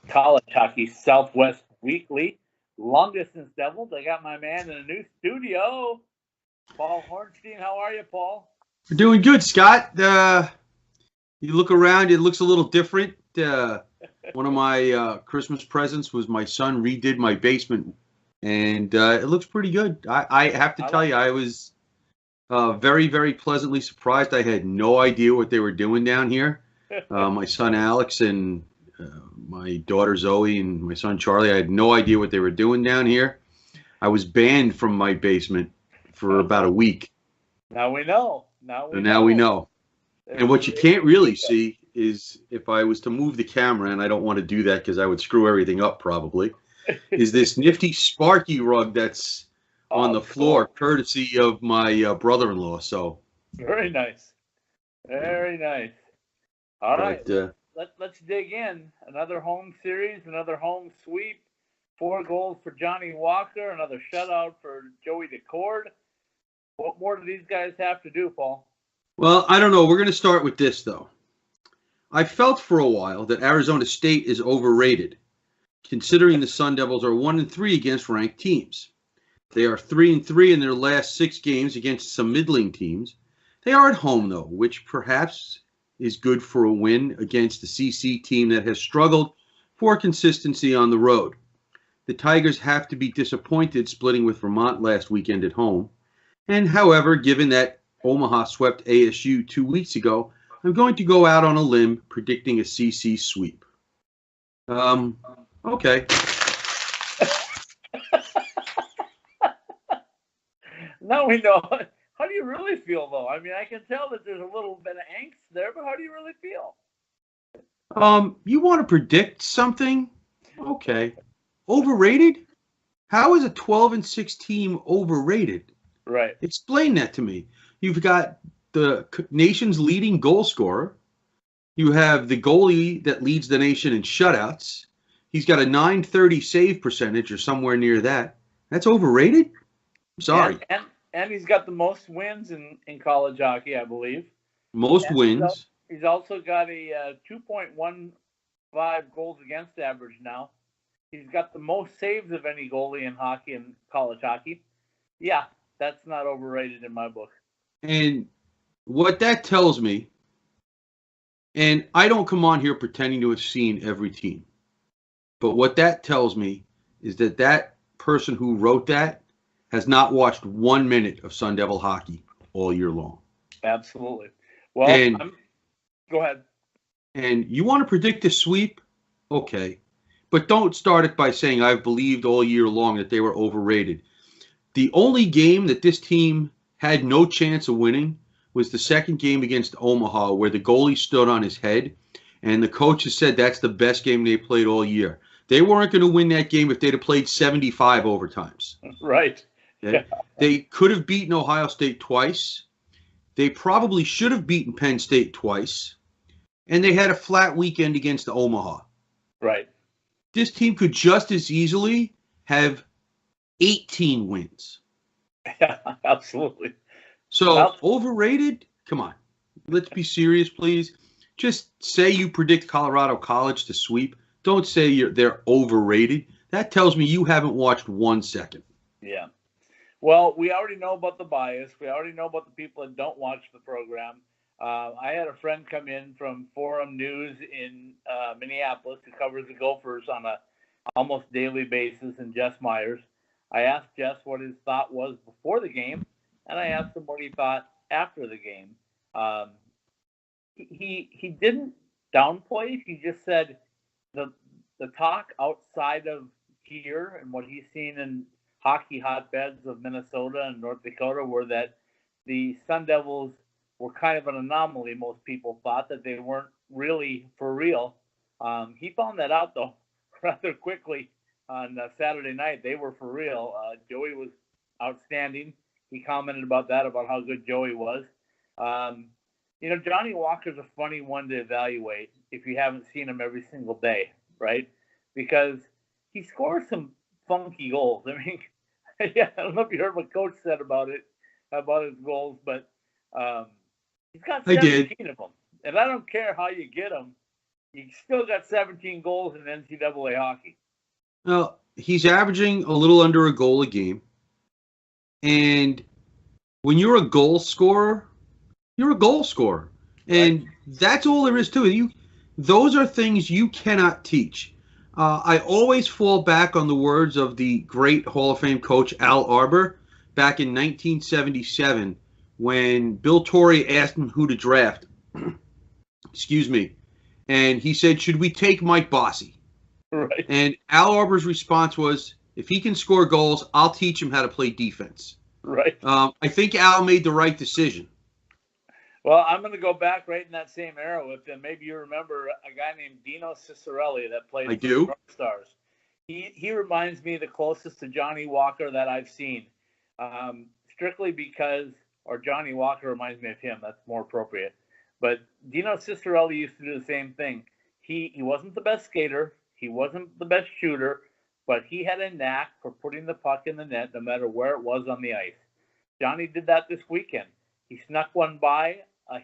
College Hockey Southwest Weekly. Long Distance Devils. I got my man in a new studio, Paul Hornstein. How are you, Paul? We're doing good, Scott. You look around, it looks a little different. One of my Christmas presents was my son redid my basement, and it looks pretty good. I have to I tell like you, I was very, very pleasantly surprised. I had no idea what they were doing down here. it. My son Alex and my daughter Zoe and my son Charlie, I had no idea what they were doing down here. I was banned from my basement for about a week, Now we know. Now we and now we know. know. And what you can't really see is if I was to move the camera, and I don't want to do that because I would screw everything up probably, is this nifty Sparky rug that's on Oh, the floor, cool. courtesy of my brother-in-law. So, Very nice. Very nice. All right, but let's dig in. Another home series, another home sweep. 4 goals for Johnny Walker, another shutout for Joey DeCord. What more do these guys have to do, Paul? well, I don't know. We're going to start with this though. I felt for a while that Arizona State is overrated, considering the Sun Devils are 1-3 against ranked teams. They are 3-3 in their last 6 games against some middling teams. They are at home though, which perhaps is good for a win against the CC team that has struggled for consistency on the road. The Tigers have to be disappointed splitting with Vermont last weekend at home. And however, given that Omaha swept ASU 2 weeks ago, I'm going to go out on a limb predicting a CC sweep. Okay. Now we know. How do you really feel, though? I mean, I can tell that there's a little bit of angst there, but how do you really feel? You want to predict something? Okay. Overrated? How is a 12-6 team overrated? Right. Explain that to me. You've got the nation's leading goal scorer. You have the goalie that leads the nation in shutouts. He's got a .930 save percentage or somewhere near that. That's overrated? Sorry. And he's got the most wins in college hockey, I believe. Most And wins. he's also got a 2.15 goals against average now. He's got the most saves of any goalie in hockey, in college hockey. Yeah, that's not overrated in my book. And what that tells me, and I don't come on here pretending to have seen every team, but what that tells me is that that person who wrote that has not watched 1 minute of Sun Devil hockey all year long. Absolutely. Well, And go ahead. and you want to predict a sweep? Okay. But don't start it by saying I've believed all year long that they were overrated. The only game that this team had no chance of winning was the second game against Omaha, where the goalie stood on his head, and the coaches said that's the best game they played all year. They weren't going to win that game if they'd have played 75 overtimes. Right. Okay? Yeah. They could have beaten Ohio State twice. They probably should have beaten Penn State twice. And they had a flat weekend against Omaha. Right. This team could just as easily have 18 wins. Yeah, absolutely. So overrated? Come on. Let's be serious, please. Just say you predict Colorado College to sweep. Don't say they're overrated. That tells me you haven't watched 1 second. Yeah. Well, we already know about the bias. We already know about the people that don't watch the program. I had a friend come in from Forum News in Minneapolis who covers the Gophers on a almost daily basis, and Jess Myers. I asked Jess what his thought was before the game, and I asked him what he thought after the game. He didn't downplay. He just said the talk outside of here and what he's seen in hockey hotbeds of Minnesota and North Dakota were that the Sun Devils were kind of an anomaly. Most people thought that they weren't really for real. He found that out, though, rather quickly on Saturday night. They were for real. Joey was outstanding. He commented about that, about how good Joey was. Johnny Walker's a funny one to evaluate if you haven't seen him every single day, right? Because he scores some funky goals. I mean, yeah, I don't know if you heard what Coach said about his goals, but he's got 17 of them. And I don't care how you get them. You still got 17 goals in NCAA hockey. Now, he's averaging a little under a goal a game. And when you're a goal scorer, you're a goal scorer. And that's all there is to it. Those are things you cannot teach. I always fall back on the words of the great Hall of Fame coach Al Arbor back in 1977 when Bill Torrey asked him who to draft. Excuse me. And he said, should we take Mike Bossy? Right. And Al Arbor's response was, if he can score goals, I'll teach him how to play defense. Right. I think Al made the right decision. Well, I'm going to go back right in that same era with him. Maybe you remember a guy named Dino Cicerelli that played for the North Stars. He reminds me the closest to Johnny Walker that I've seen, strictly because, or Johnny Walker reminds me of him. That's more appropriate. But Dino Cicerelli used to do the same thing. He wasn't the best skater. He wasn't the best shooter, but he had a knack for putting the puck in the net no matter where it was on the ice. Johnny did that this weekend. He snuck one by.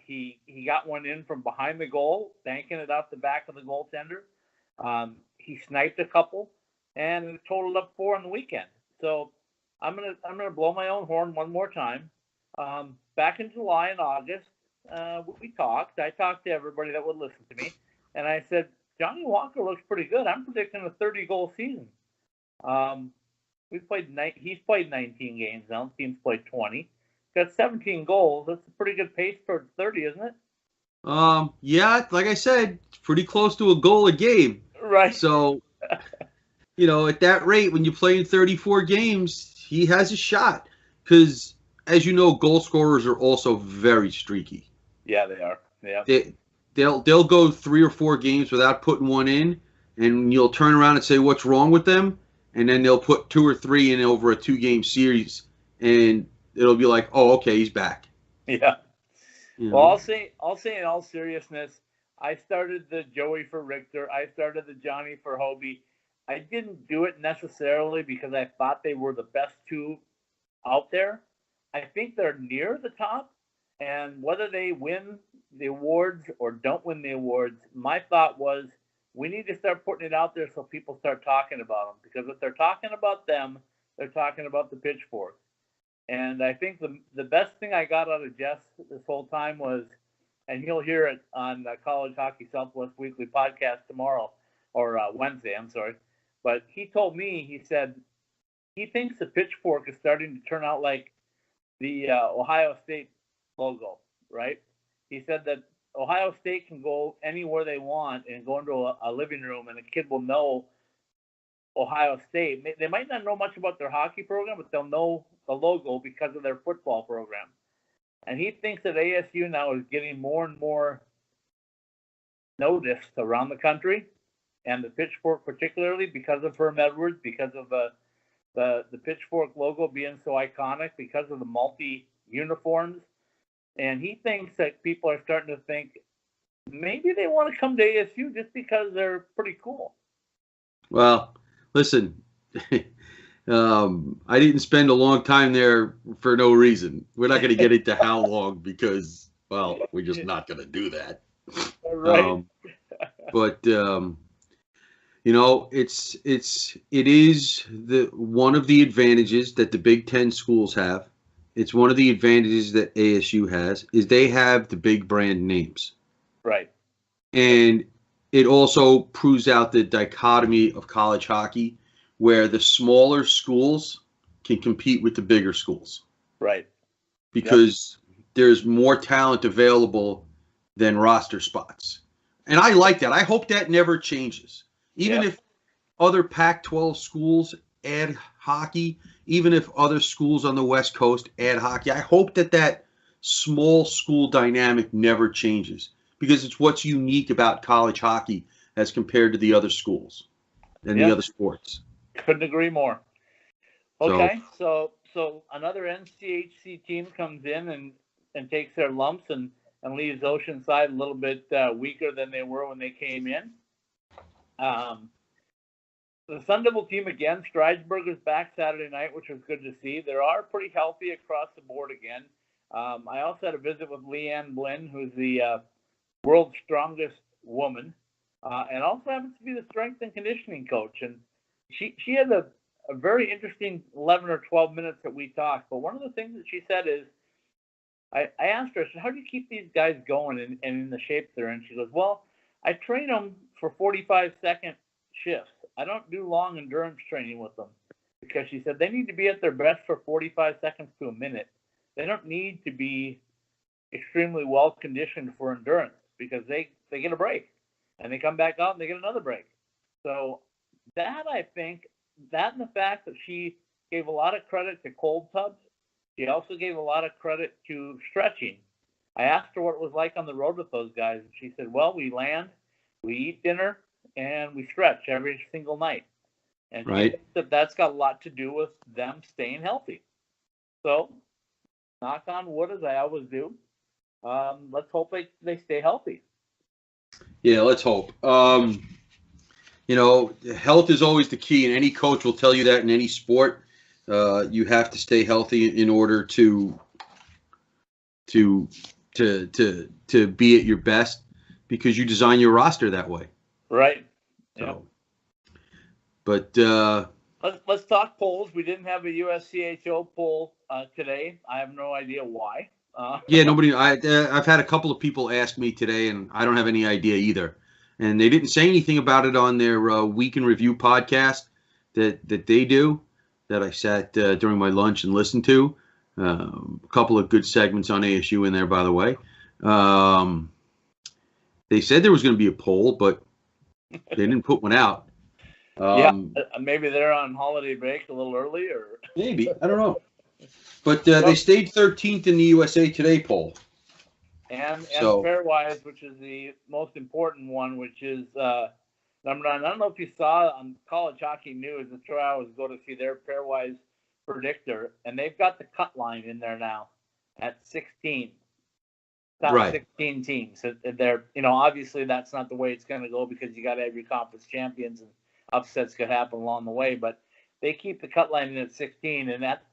He got one in from behind the goal, banking it off the back of the goaltender. He sniped a couple, and it totaled up 4 on the weekend. So I'm gonna blow my own horn one more time. Back in July and August, we talked. I talked to everybody that would listen to me, and I said, Johnny Walker looks pretty good. I'm predicting a 30-goal season. He's played 19 games now. The team's played 20. Got 17 goals. That's a pretty good pace towards 30, isn't it? Yeah, like I said, it's pretty close to a goal a game. Right. So, at that rate, when you play in 34 games, he has a shot. Because, as you know, goal scorers are also very streaky. Yeah, they are. Yeah. They'll go 3 or 4 games without putting one in, and you'll turn around and say, what's wrong with them? And then they'll put 2 or 3 in over a 2-game series, and it'll be like, oh, okay, he's back. Yeah. Well, I'll say in all seriousness, I started the Joey for Richter. I started the Johnny for Hobie. I didn't do it necessarily because I thought they were the best 2 out there. I think they're near the top, and whether they win the awards or don't win the awards, my thought was we need to start putting it out there so people start talking about them. Because if they're talking about them, they're talking about the Pitchfork. And I think the best thing I got out of Jess this whole time was, and you'll hear it on the College Hockey Southwest Weekly podcast tomorrow, or Wednesday, I'm sorry. But he told me, he said, he thinks the Pitchfork is starting to turn out like the Ohio State logo, right? He said that Ohio State can go anywhere they want and go into a living room and a kid will know Ohio State. They might not know much about their hockey program, but they'll know the logo because of their football program. And he thinks that ASU now is getting more and more noticed around the country, and the Pitchfork particularly because of Herm Edwards, because of the Pitchfork logo being so iconic, because of the multi-uniforms. And he thinks that people are starting to think maybe they want to come to ASU just because they're pretty cool. Well, listen, I didn't spend a long time there for no reason. We're not going to get into how long because, well, we're just not going to do that. Right. But it is one of the advantages that the Big Ten schools have. It's one of the advantages that ASU has is they have the big brand names. Right. And it also proves out the dichotomy of college hockey where the smaller schools can compete with the bigger schools. Right. Because there's more talent available than roster spots. And I like that. I hope that never changes. Even if other Pac-12 schools add hockey, even if other schools on the West Coast add hockey, I hope that small school dynamic never changes because it's what's unique about college hockey as compared to the other schools and the other sports. Couldn't agree more. Okay, so another NCHC team comes in and takes their lumps and leaves Oceanside a little bit weaker than they were when they came in. The Sun Devil team again, Stridesburger's back Saturday night, which was good to see. They are pretty healthy across the board again. I also had a visit with Leanne Blinn, who's the world's strongest woman. and also happens to be the strength and conditioning coach. And she had a very interesting 11 or 12 minutes that we talked. But one of the things that she said is, I asked her, I said, how do you keep these guys going and in the shape they're in? She goes, well, I train them for 45-second shifts. I don't do long endurance training with them, because she said they need to be at their best for 45 seconds to a minute. They don't need to be extremely well conditioned for endurance, because they get a break and they come back out and they get another break. So that, I think, that and the fact that she gave a lot of credit to cold tubs, she also gave a lot of credit to stretching. I asked her what it was like on the road with those guys, and she said, well, we land, we eat dinner, and we stretch every single night. And Right. she said that's got a lot to do with them staying healthy. So, knock on wood, as I always do, let's hope they stay healthy. Yeah, let's hope. Health is always the key, and any coach will tell you that in any sport. You have to stay healthy in order to be at your best, because you design your roster that way. Right. So, yeah. But let's talk polls. We didn't have a USCHO poll today. I have no idea why. Yeah, nobody. I've had a couple of people ask me today, and I don't have any idea either. And they didn't say anything about it on their Week in Review podcast that they do, that I sat during my lunch and listened to. A couple of good segments on ASU in there, by the way. They said there was going to be a poll, but they didn't put one out. Maybe they're on holiday break a little early, or maybe, I don't know. But they stayed 13th in the USA Today poll. And Pairwise, which is the most important one, which is number 9. I don't know if you saw on College Hockey News, that's where I always go to see their Pairwise predictor, and they've got the cut line in there now at 16. Top Right. 16 teams. They're, obviously that's not the way it's going to go, because you got to have your conference champions, and upsets could happen along the way. But they keep the cut line in at 16, and that,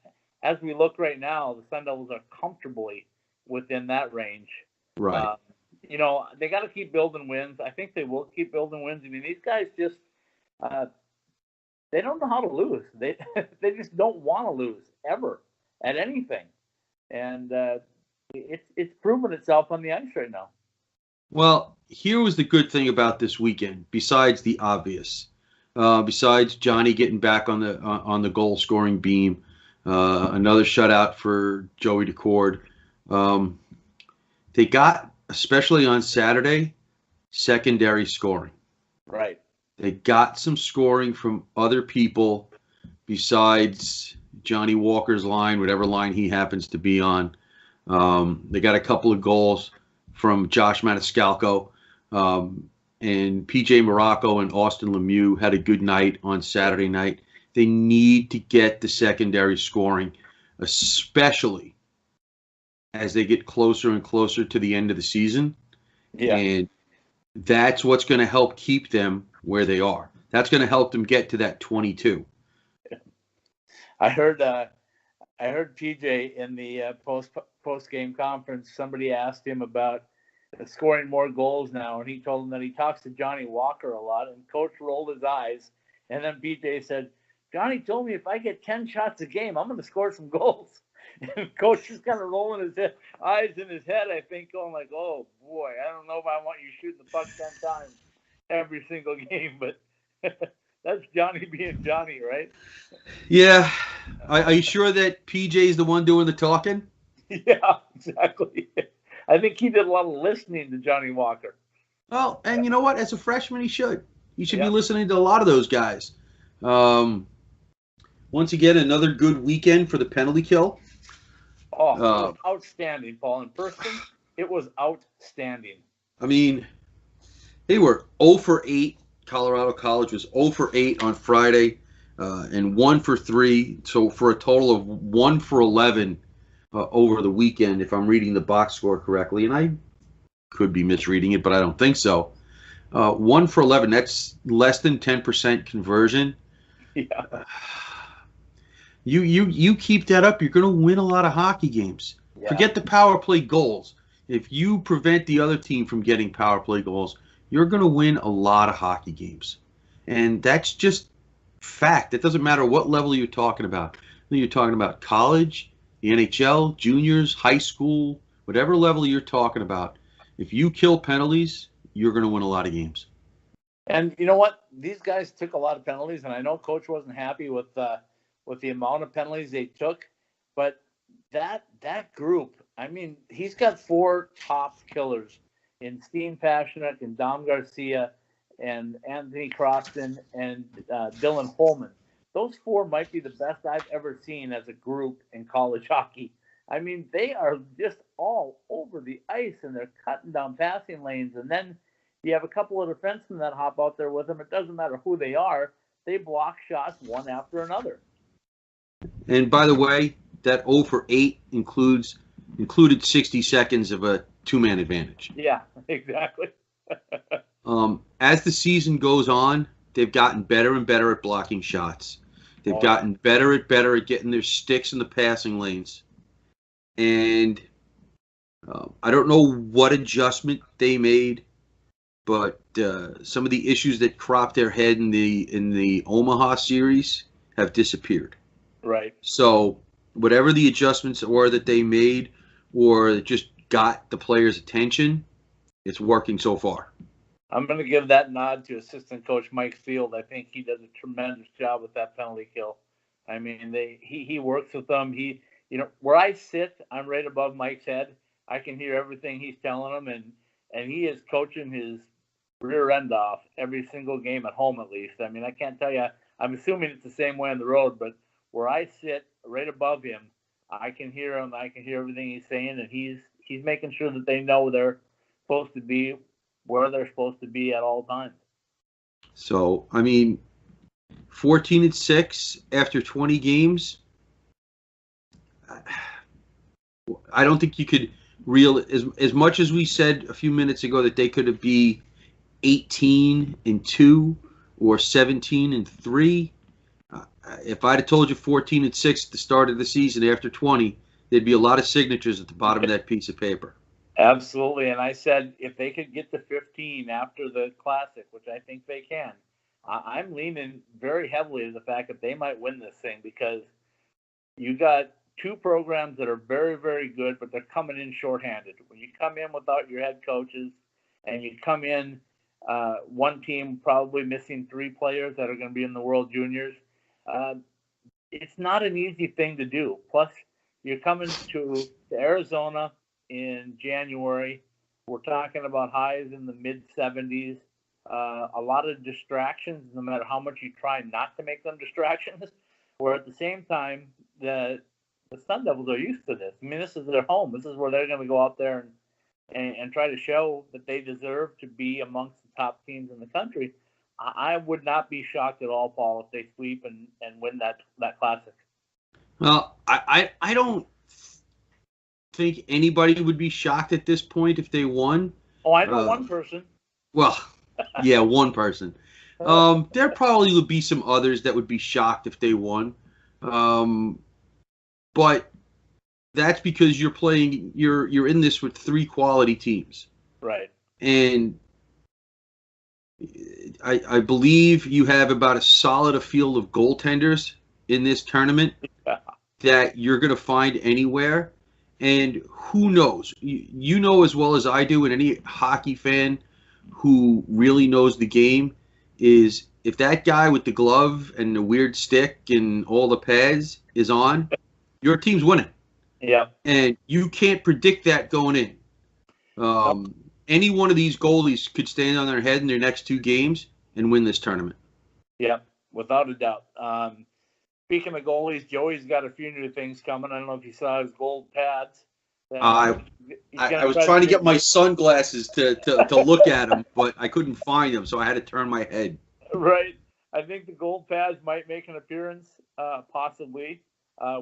as we look right now, the Sun Devils are comfortably within that range. Right. They got to keep building wins. I think they will keep building wins. I mean, these guys just they don't know how to lose. They just don't want to lose ever at anything, and it's proven itself on the ice right now. Well, here was the good thing about this weekend, besides the obvious, besides Johnny getting back on the goal scoring beam, another shutout for Joey Decord. They got, especially on Saturday, secondary scoring. Right. They got some scoring from other people besides Johnny Walker's line, whatever line he happens to be on. They got a couple of goals from Josh Maniscalco. And PJ Morocco and Austin Lemieux had a good night on Saturday night. They need to get the secondary scoring, especially as they get closer and closer to the end of the season. Yeah. And that's what's going to help keep them where they are. That's going to help them get to that 22. I heard PJ in the post game conference. Somebody asked him about scoring more goals now, and he told him that he talks to Johnny Walker a lot. And Coach rolled his eyes, and then PJ said, "Johnny told me if I get 10 shots a game, I'm going to score some goals." And Coach is kind of rolling his eyes in his head, I think, going like, "Oh boy, I don't know if I want you shooting the puck 10 times every single game," but that's Johnny being Johnny, right? Yeah. Are you sure that PJ's the one doing the talking? Yeah, exactly. I think he did a lot of listening to Johnny Walker. Well, and you know what? As a freshman, he should. He should be listening to a lot of those guys. Once again, another good weekend for the penalty kill. Oh, it was outstanding, Paul. In person, it was outstanding. I mean, they were 0 for 8. Colorado College was 0 for 8 on Friday and 1 for 3. So for a total of 1 for 11 over the weekend, if I'm reading the box score correctly. And I could be misreading it, but I don't think so. 1 for 11, that's less than 10% conversion. Yeah. You keep that up, you're going to win a lot of hockey games. Yeah. Forget the power play goals. If you prevent the other team from getting power play goals, you're going to win a lot of hockey games. And that's just fact. It doesn't matter what level you're talking about. Whether you're talking about college, the NHL, juniors, high school, whatever level you're talking about. If you kill penalties, you're going to win a lot of games. And you know what? These guys took a lot of penalties, and I know Coach wasn't happy with the amount of penalties they took, but that group, I mean, he's got 4 top killers in Steen Passionate and Dom Garcia and Anthony Croston and Dylan Holman. Those 4 might be the best I've ever seen as a group in college hockey. I mean, they are just all over the ice, and they're cutting down passing lanes, and then you have a couple of defensemen that hop out there with them. It doesn't matter who they are. They block shots one after another. And by the way, that 0 for 8 included 60 seconds of a 2-man advantage. Yeah, exactly. As the season goes on, they've gotten better and better at blocking shots. They've gotten better at getting their sticks in the passing lanes. And I don't know what adjustment they made, but some of the issues that cropped their head in the Omaha series have disappeared. Right. So whatever the adjustments were that they made or just got the players' attention, it's working so far. I'm going to give that nod to assistant coach Mike Field. I think he does a tremendous job with that penalty kill. I mean, he works with them. Where I sit, I'm right above Mike's head. I can hear everything he's telling them, and he is coaching his rear end off every single game at home, at least. I mean, I can't tell you. I'm assuming it's the same way on the road, but where I sit right above him, I can hear him. I can hear everything he's saying, and he's making sure that they know they're supposed to be where they're supposed to be at all times. So, I mean, 14-6 after 20 games. I don't think you could as much as we said a few minutes ago that they could be 18-2 or 17-3. If I'd have told you 14-6 at the start of the season after 20, there'd be a lot of signatures at the bottom of that piece of paper. Absolutely. And I said if they could get to 15 after the Classic, which I think they can, I'm leaning very heavily to the fact that they might win this thing because you got 2 programs that are very, very good, but they're coming in shorthanded. When you come in without your head coaches and you come in one team probably missing 3 players that are going to be in the World Juniors, it's not an easy thing to do. Plus, you're coming to Arizona in January. We're talking about highs in the mid-70s. A lot of distractions, no matter how much you try not to make them distractions. Where at the same time, the Sun Devils are used to this. I mean, this is their home. This is where they're going to go out there and try to show that they deserve to be amongst the top teams in the country. I would not be shocked at all, Paul, if they sweep and win that Classic. Well, I don't think anybody would be shocked at this point if they won. Oh, I know one person. Well, yeah, one person. There probably would be some others that would be shocked if they won. But that's because you're in this with 3 quality teams. Right. And I believe you have about as solid a field of goaltenders in this tournament that you're going to find anywhere. And who knows? You know as well as I do, and any hockey fan who really knows the game, is if that guy with the glove and the weird stick and all the pads is on, your team's winning. Yeah. And you can't predict that going in. Nope. Any one of these goalies could stand on their head in their next 2 games and win this tournament. Yeah, without a doubt. Speaking of goalies, Joey's got a few new things coming. I don't know if you saw his gold pads. I was trying to get my sunglasses to look at them, but I couldn't find them, so I had to turn my head. Right. I think the gold pads might make an appearance, possibly.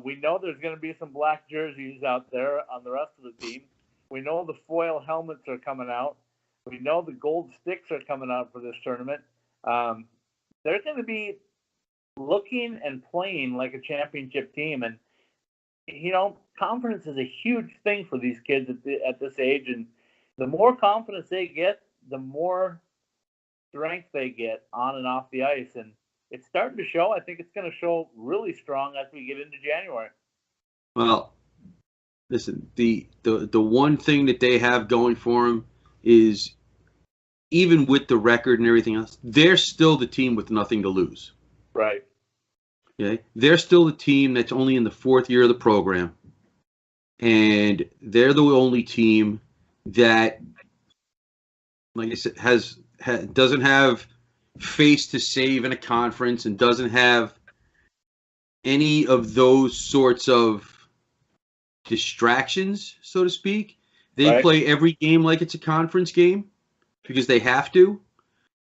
We know there's going to be some black jerseys out there on the rest of the team. We know the foil helmets are coming out. We know the gold sticks are coming out for this tournament. They're going to be looking and playing like a championship team. And, confidence is a huge thing for these kids at this age. And the more confidence they get, the more strength they get on and off the ice, and it's starting to show. I think it's going to show really strong as we get into January. Well, listen, the one thing that they have going for them is, even with the record and everything else, they're still the team with nothing to lose. Right. Okay, they're still the team that's only in the 4th year of the program, and they're the only team that, like I said, doesn't have face to save in a conference and doesn't have any of those sorts of distractions, so to speak. They play every game like it's a conference game because they have to.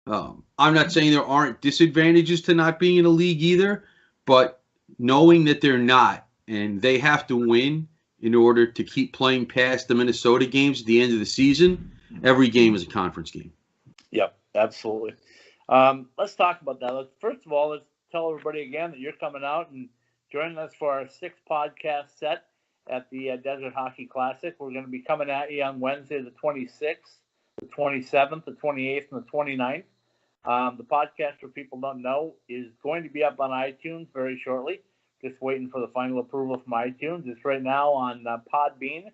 I'm not saying there aren't disadvantages to not being in a league either, but knowing that they're not and they have to win in order to keep playing past the Minnesota games at the end of the season, every game is a conference game. Yep, absolutely. Let's talk about that. First of all, let's tell everybody again that you're coming out and joining us for our 6th podcast set at the Desert Hockey Classic. We're going to be coming at you on Wednesday, the 26th, the 27th, the 28th, and the 29th. The podcast, for people who don't know, is going to be up on iTunes very shortly. Just waiting for the final approval from iTunes. It's right now on Podbean.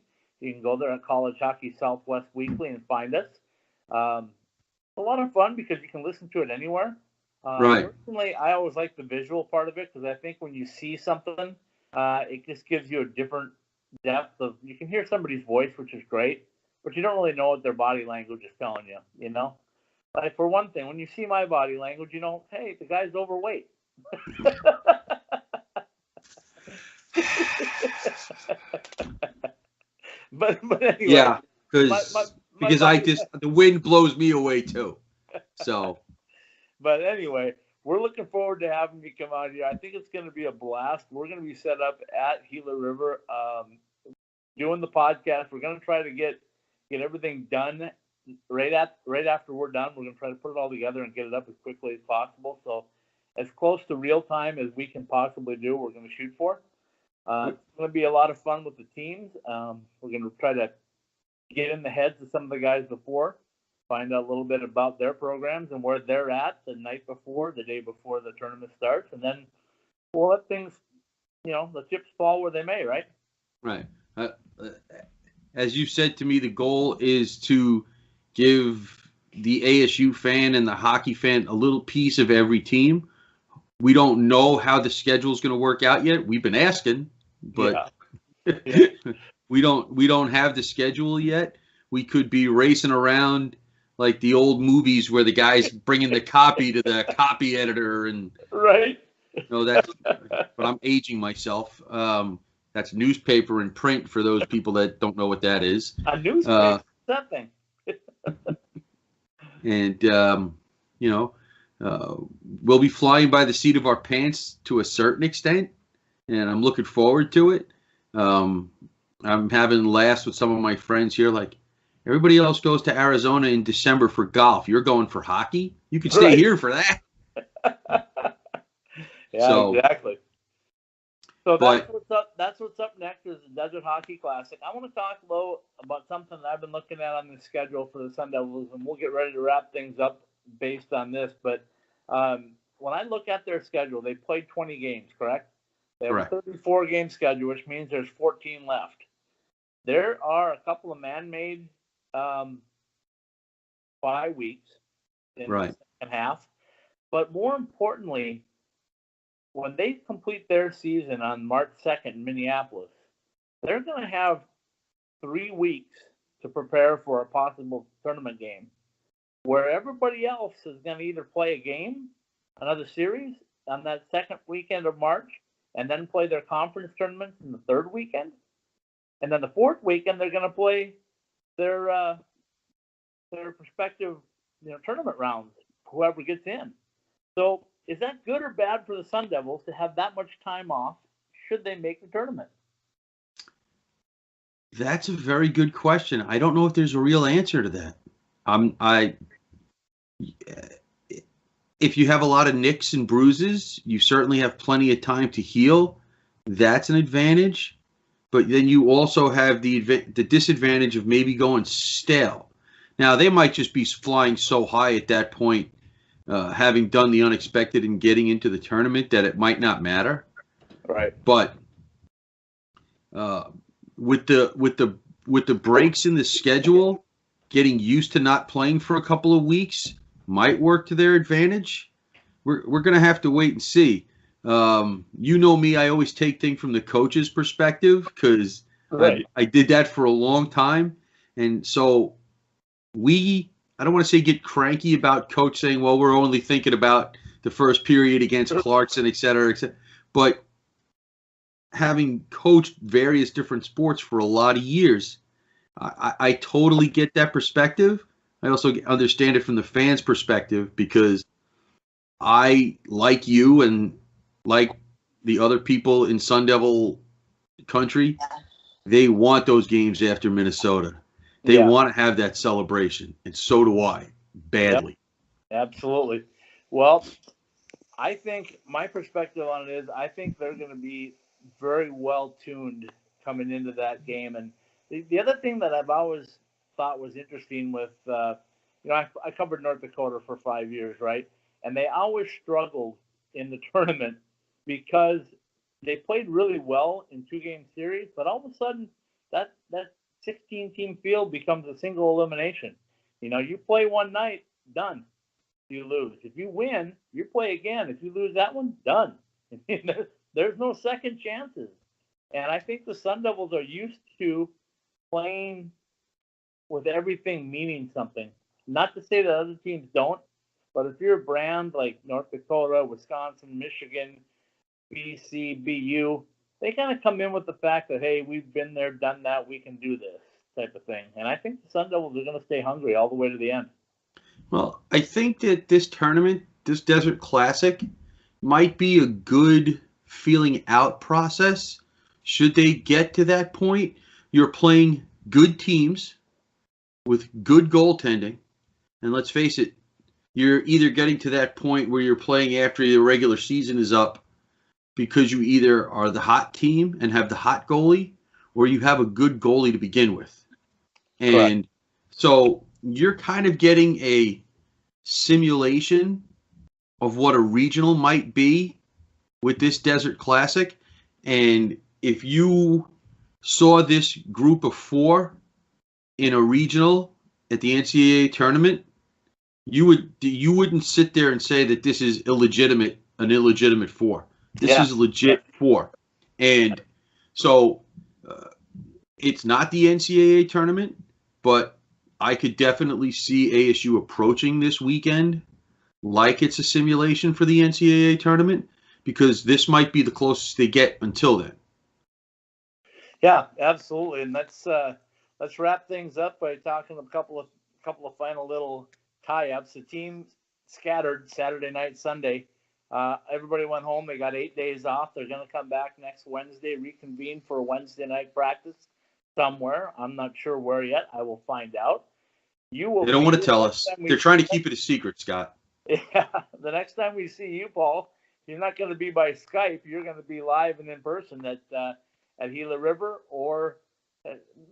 You can go there at College Hockey Southwest Weekly and find us. It's a lot of fun because you can listen to it anywhere. Right. Personally, I always like the visual part of it because I think when you see something, it just gives you a different depth of. You can hear somebody's voice, which is great, but you don't really know what their body language is telling you. You know, like for one thing, when you see my body language, you know, hey, the guy's overweight. but anyway, yeah, because the wind blows me away too. So, but anyway, we're looking forward to having you come out here. I think it's going to be a blast. We're going to be set up at Gila River, doing the podcast. We're going to try to get everything done right after we're done. We're going to try to put it all together and get it up as quickly as possible. So, as close to real time as we can possibly do, we're going to shoot for. It's going to be a lot of fun with the teams. We're going to try to get in the heads of some of the guys before, find out a little bit about their programs and where they're at the night before, the day before the tournament starts, and then we'll let things, the chips fall where they may, right? Right. As you said to me, the goal is to give the ASU fan and the hockey fan a little piece of every team. We don't know how the schedule is going to work out yet. We've been asking, but yeah. we don't have the schedule yet. We could be racing around like the old movies where the guy's bringing the copy to the copy editor and right. That's. But I'm aging myself. That's newspaper and print for those people that don't know what that is. A newspaper, that thing. And we'll be flying by the seat of our pants to a certain extent, and I'm looking forward to it. I'm having laughs with some of my friends here. Like, everybody else goes to Arizona in December for golf. You're going for hockey? You could stay here for that. Yeah, exactly. So that's what's up next is the Desert Hockey Classic. I want to talk, Lo, about something that I've been looking at on the schedule for the Sun Devils, and we'll get ready to wrap things up based on this. But when I look at their schedule, they played 20 games, correct? They have a 34-game schedule, which means there's 14 left. There are a couple of man-made bye weeks in the second half. But more importantly, when they complete their season on March 2nd in Minneapolis, they're going to have 3 weeks to prepare for a possible tournament game where everybody else is going to either play a game, another series, on that second weekend of March, and then play their conference tournaments in the third weekend. And then the fourth weekend, they're going to play their prospective tournament rounds, whoever gets in. So is that good or bad for the Sun Devils to have that much time off should they make the tournament? That's a very good question. I don't know if there's a real answer to that. If you have a lot of nicks and bruises, you certainly have plenty of time to heal. That's an advantage. But then you also have the disadvantage of maybe going stale. Now, they might just be flying so high at that point having done the unexpected and getting into the tournament, that it might not matter. Right. But with the breaks in the schedule, getting used to not playing for a couple of weeks might work to their advantage. We're going to have to wait and see. You know me, I always take things from the coach's perspective because Right. I did that for a long time. And so I don't want to say get cranky about coach saying, well, we're only thinking about the first period against Clarkson, et cetera, et cetera. But having coached various different sports for a lot of years, I totally get that perspective. I also understand it from the fans' perspective because I, like you and like the other people in Sun Devil country, they want those games after Minnesota. They want to have that celebration, and so do I, badly. Yep. Absolutely. Well, I think my perspective on it is I think they're going to be very well tuned coming into that game. And the other thing that I've always thought was interesting with, I covered North Dakota for 5 years, right? And they always struggled in the tournament because they played really well in 2-game series, but all of a sudden that 16-team field becomes a single elimination. You play one night, done. You lose. If you win, you play again. If you lose that one, done. There's no second chances. And I think the Sun Devils are used to playing with everything meaning something. Not to say that other teams don't, but if you're a brand like North Dakota, Wisconsin, Michigan, BC, BU, they kind of come in with the fact that, hey, we've been there, done that, we can do this type of thing. And I think the Sun Devils are going to stay hungry all the way to the end. Well, I think that this tournament, this Desert Classic, might be a good feeling out process. Should they get to that point, you're playing good teams with good goaltending. And let's face it, you're either getting to that point where you're playing after the regular season is up because you either are the hot team and have the hot goalie, or you have a good goalie to begin with. And so you're kind of getting a simulation of what a regional might be with this Desert Classic. And if you saw this group of 4 in a regional at the NCAA tournament, you wouldn't sit there and say that this is an illegitimate 4. This is a legit 4. And so it's not the NCAA tournament, but I could definitely see ASU approaching this weekend like it's a simulation for the NCAA tournament, because this might be the closest they get until then. Yeah, absolutely. And let's wrap things up by talking a couple of final little tie-ups. The team scattered Saturday night, Sunday. Everybody went home. They got 8 days off. They're going to come back next Wednesday, reconvene for a Wednesday night practice somewhere. I'm not sure where yet. I will find out. They don't want to tell us. They're trying to keep it a secret, Scott. Yeah. The next time we see you, Paul, you're not going to be by Skype. You're going to be live and in person at Gila River, or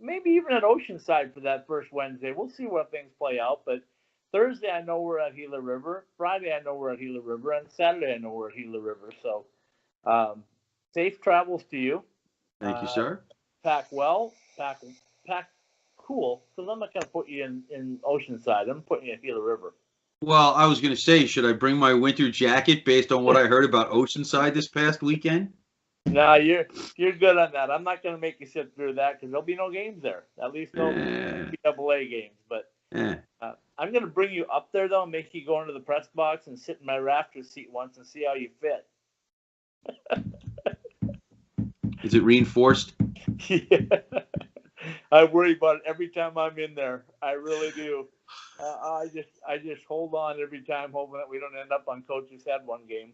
maybe even at Oceanside for that first Wednesday. We'll see what things play out. But Thursday, I know we're at Gila River. Friday, I know we're at Gila River. And Saturday, I know we're at Gila River. So safe travels to you. Thank you, sir. Pack well. Pack cool. Because I'm not going to put you in Oceanside. I'm putting you at Gila River. Well, I was going to say, should I bring my winter jacket based on what I heard about Oceanside this past weekend? No, you're good on that. I'm not going to make you sit through that because there'll be no games there. At least no NCAA games. But I'm going to bring you up there, though, and make you go into the press box and sit in my rafters seat once and see how you fit. Is it reinforced? Yeah. I worry about it every time I'm in there. I really do. I just hold on every time, hoping that we don't end up on Coach's Head one game.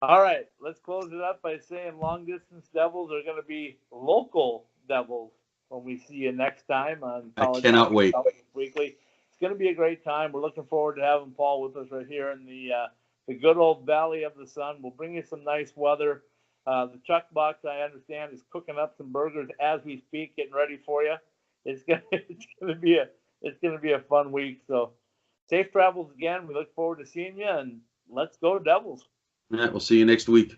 All right, let's close it up by saying Long Distance Devils are going to be local Devils when we see you next time on College. I cannot wait. Weekly. It's going to be a great time. We're looking forward to having Paul with us right here in the good old Valley of the Sun. We'll bring you some nice weather. The Chuck Box, I understand, is cooking up some burgers as we speak, getting ready for you. It's gonna be a fun week. So safe travels again. We look forward to seeing you, and let's go Devils. All right, we'll see you next week.